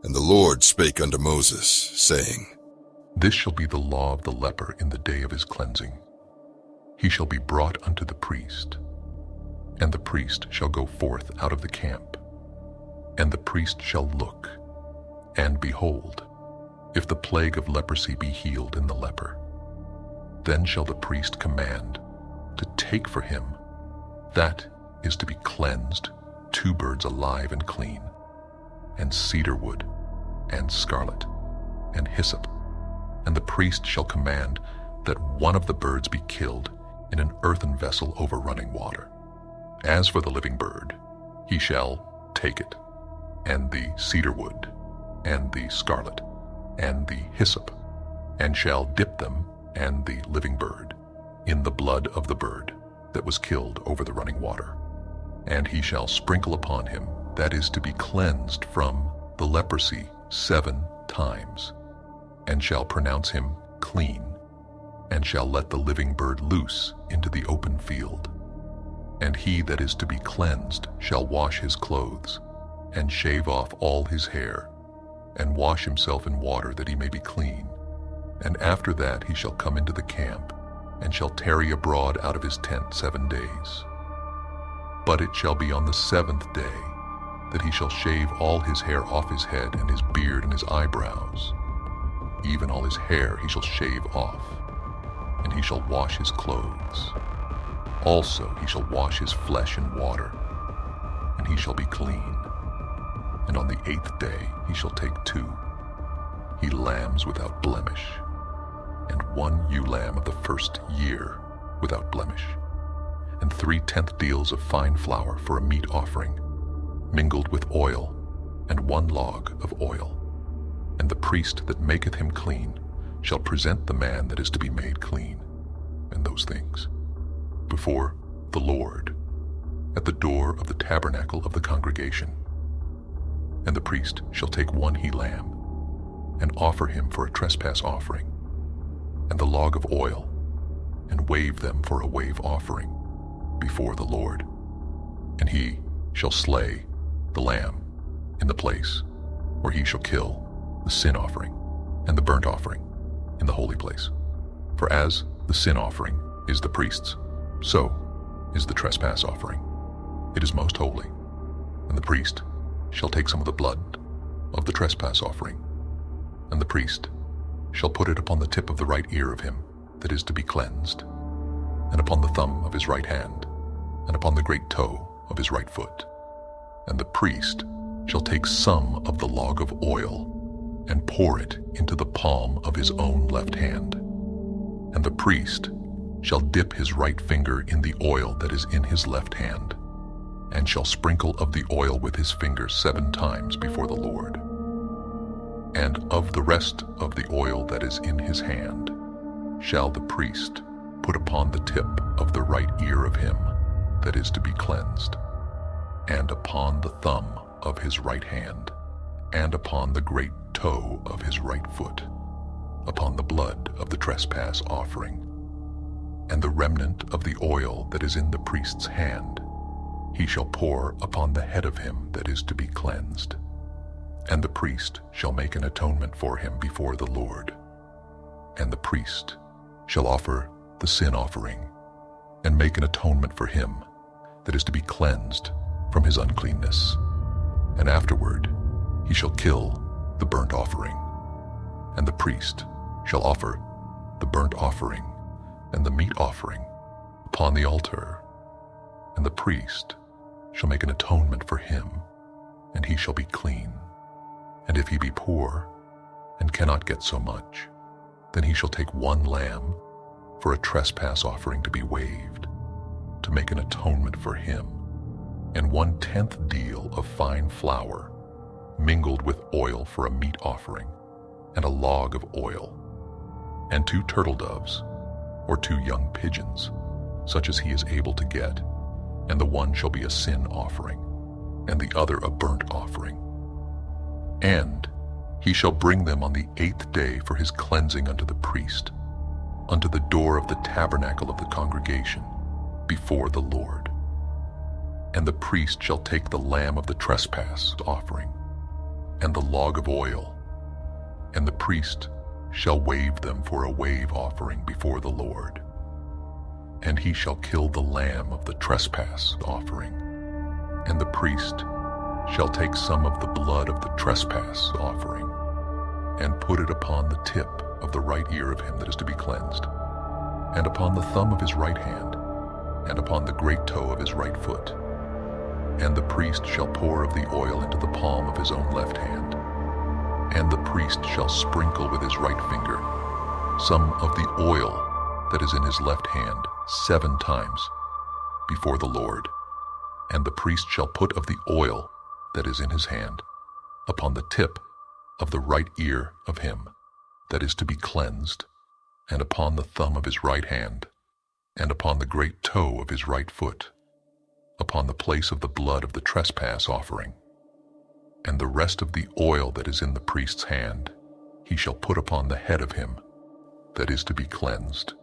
And the Lord spake unto Moses, saying, This shall be the law of the leper in the day of his cleansing. He shall be brought unto the priest, and the priest shall go forth out of the camp. And the priest shall look, and behold, if the plague of leprosy be healed in the leper, then shall the priest command to take for him, that is to be cleansed, 2 birds alive and clean, and cedar wood, and scarlet, and hyssop. And the priest shall command that one of the birds be killed in an earthen vessel over running water. As for the living bird, he shall take it, and the cedar wood, and the scarlet, and the hyssop, and shall dip them and the living bird in the blood of the bird that was killed over the running water. And he shall sprinkle upon him that is to be cleansed from the leprosy 7 times, and shall pronounce him clean, and shall let the living bird loose into the open field. And he that is to be cleansed shall wash his clothes, and shave off all his hair, and wash himself in water that he may be clean. And after that he shall come into the camp, and shall tarry abroad out of his tent 7 days. But it shall be on the 7th day that he shall shave all his hair off his head, and his beard, and his eyebrows. Even all his hair he shall shave off, and he shall wash his clothes. Also he shall wash his flesh in water, and he shall be clean. And on the 8th day he shall take 2 he-lambs without blemish, and 1 ewe-lamb of the first year without blemish, and 3/10 deals of fine flour for a meat offering, mingled with oil, and 1 log of oil. And the priest that maketh him clean shall present the man that is to be made clean, and those things, before the Lord, at the door of the tabernacle of the congregation. And the priest shall take 1 he-lamb, and offer him for a trespass offering, and the log of oil, and wave them for a wave offering before the Lord. And he shall slay the lamb in the place where he shall kill the sin offering and the burnt offering in the holy place. For as the sin offering is the priest's, so is the trespass offering. It is most holy. And the priest shall take some of the blood of the trespass offering, and the priest shall put it upon the tip of the right ear of him that is to be cleansed, and upon the thumb of his right hand, and upon the great toe of his right foot. And the priest shall take some of the log of oil, and pour it into the palm of his own left hand. And the priest shall dip his right finger in the oil that is in his left hand, and shall sprinkle of the oil with his finger 7 times before the Lord. And of the rest of the oil that is in his hand shall the priest put upon the tip of the right ear of him that is to be cleansed, and upon the thumb of his right hand, and upon the great toe of his right foot, upon the blood of the trespass offering. And the remnant of the oil that is in the priest's hand he shall pour upon the head of him that is to be cleansed. And the priest shall make an atonement for him before the Lord. And the priest shall offer the sin offering, and make an atonement for him that is to be cleansed from his uncleanness. And afterward he shall kill the burnt offering. And the priest shall offer the burnt offering and the meat offering upon the altar. And the priest shall make an atonement for him, and he shall be clean. And if he be poor, and cannot get so much, then he shall take 1 lamb for a trespass offering to be waved, to make an atonement for him, and 1/10 deal of fine flour, mingled with oil for a meat offering, and a log of oil, and 2 turtle doves, or 2 young pigeons, such as he is able to get, and the one shall be a sin offering, and the other a burnt offering. And he shall bring them on the 8th day for his cleansing unto the priest, unto the door of the tabernacle of the congregation, before the Lord. And the priest shall take the lamb of the trespass offering, and the log of oil, and the priest shall wave them for a wave offering before the Lord. And he shall kill the lamb of the trespass offering, and the priest shall take some of the blood of the trespass offering, and put it upon the tip of the right ear of him that is to be cleansed, and upon the thumb of his right hand, and upon the great toe of his right foot. And the priest shall pour of the oil into the palm of his own left hand, and the priest shall sprinkle with his right finger some of the oil that is in his left hand 7 times before the Lord. And the priest shall put of the oil that is in his hand upon the tip of the right ear of him that is to be cleansed, and upon the thumb of his right hand, and upon the great toe of his right foot, upon the place of the blood of the trespass offering. And the rest of the oil that is in the priest's hand he shall put upon the head of him that is to be cleansed,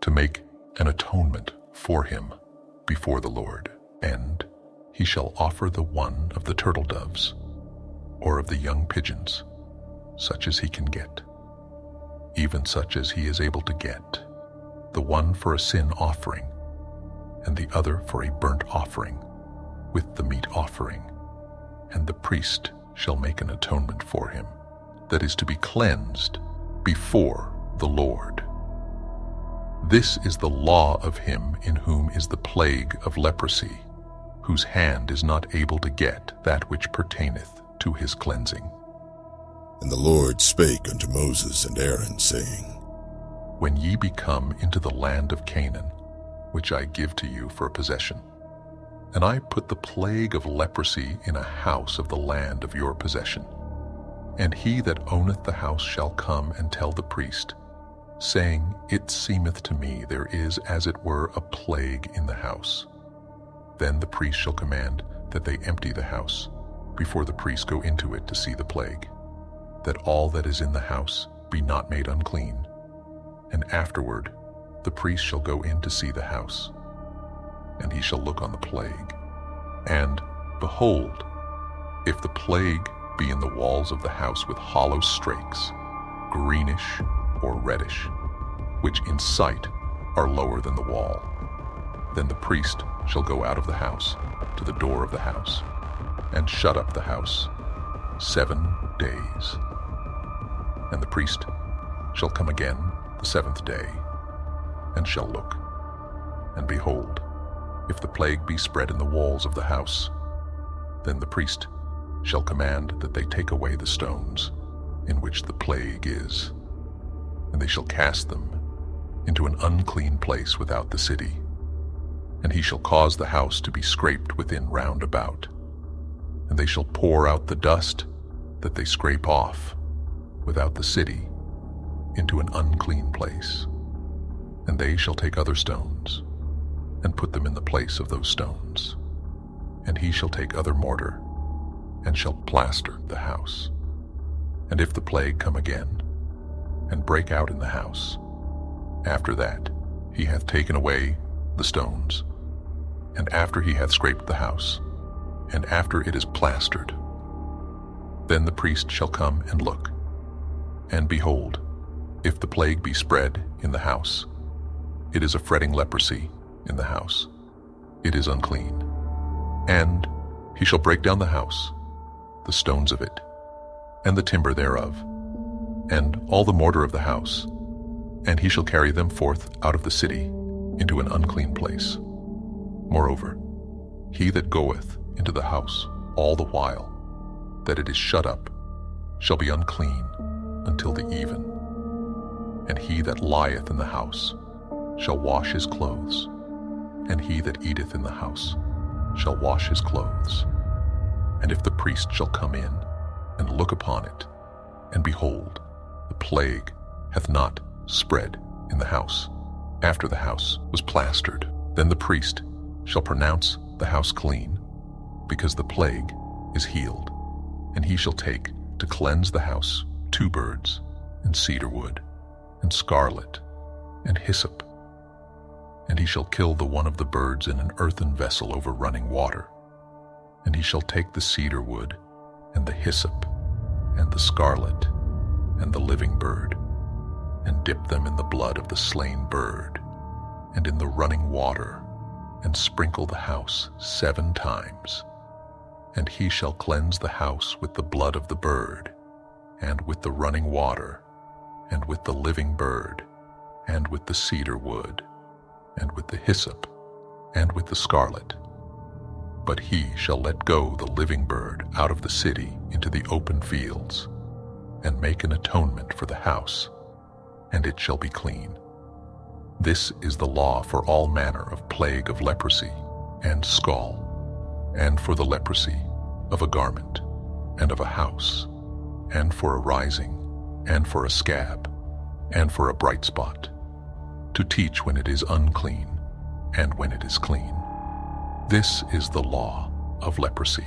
to make an atonement for him before the Lord. And he shall offer the one of the turtle doves, or of the young pigeons, such as he can get, even such as he is able to get, the one for a sin offering, and the other for a burnt offering, with the meat offering. And the priest shall make an atonement for him, that is to be cleansed before the Lord. This is the law of him in whom is the plague of leprosy, whose hand is not able to get that which pertaineth to his cleansing. And the Lord spake unto Moses and Aaron, saying, When ye be come into the land of Canaan, which I give to you for a possession, and I put the plague of leprosy in a house of the land of your possession, and he that owneth the house shall come and tell the priest, saying, It seemeth to me there is as it were a plague in the house. Then the priest shall command that they empty the house, before the priest go into it to see the plague, that all that is in the house be not made unclean. And afterward the priest shall go in to see the house, and he shall look on the plague. And, behold, if the plague be in the walls of the house with hollow strakes, greenish or reddish, which in sight are lower than the wall, then the priest shall go out of the house to the door of the house, and shut up the house 7 days. And the priest shall come again the 7th day, and shall look. And behold, if the plague be spread in the walls of the house, then the priest shall command that they take away the stones in which the plague is, and they shall cast them into an unclean place without the city. And he shall cause the house to be scraped within round about, and they shall pour out the dust that they scrape off without the city into an unclean place. And they shall take other stones, and put them in the place of those stones. And he shall take other mortar, and shall plaster the house. And if the plague come again, and break out in the house, after that he hath taken away the stones, and after he hath scraped the house, and after it is plastered, then the priest shall come and look. And behold, if the plague be spread in the house, it is a fretting leprosy in the house, it is unclean. And he shall break down the house, the stones of it, and the timber thereof, and all the mortar of the house, and he shall carry them forth out of the city into an unclean place. Moreover, he that goeth into the house all the while that it is shut up shall be unclean until the even. And he that lieth in the house shall wash his clothes, and he that eateth in the house shall wash his clothes. And if the priest shall come in and look upon it, and behold, the plague hath not spread in the house, after the house was plastered, then the priest shall pronounce the house clean, because the plague is healed. And he shall take to cleanse the house 2 birds, and cedar wood, and scarlet, and hyssop. And he shall kill the one of the birds in an earthen vessel over running water. And he shall take the cedar wood and the hyssop, and the scarlet, and the living bird, and dip them in the blood of the slain bird, and in the running water, and sprinkle the house 7 times. And he shall cleanse the house with the blood of the bird, and with the running water, and with the living bird, and with the cedar wood, and with the hyssop, and with the scarlet. But he shall let go the living bird out of the city into the open fields, and make an atonement for the house, and it shall be clean. This is the law for all manner of plague of leprosy and scall, and for the leprosy of a garment, and of a house, and for a rising, and for a scab, and for a bright spot, to teach when it is unclean, and when it is clean. This is the law of leprosy.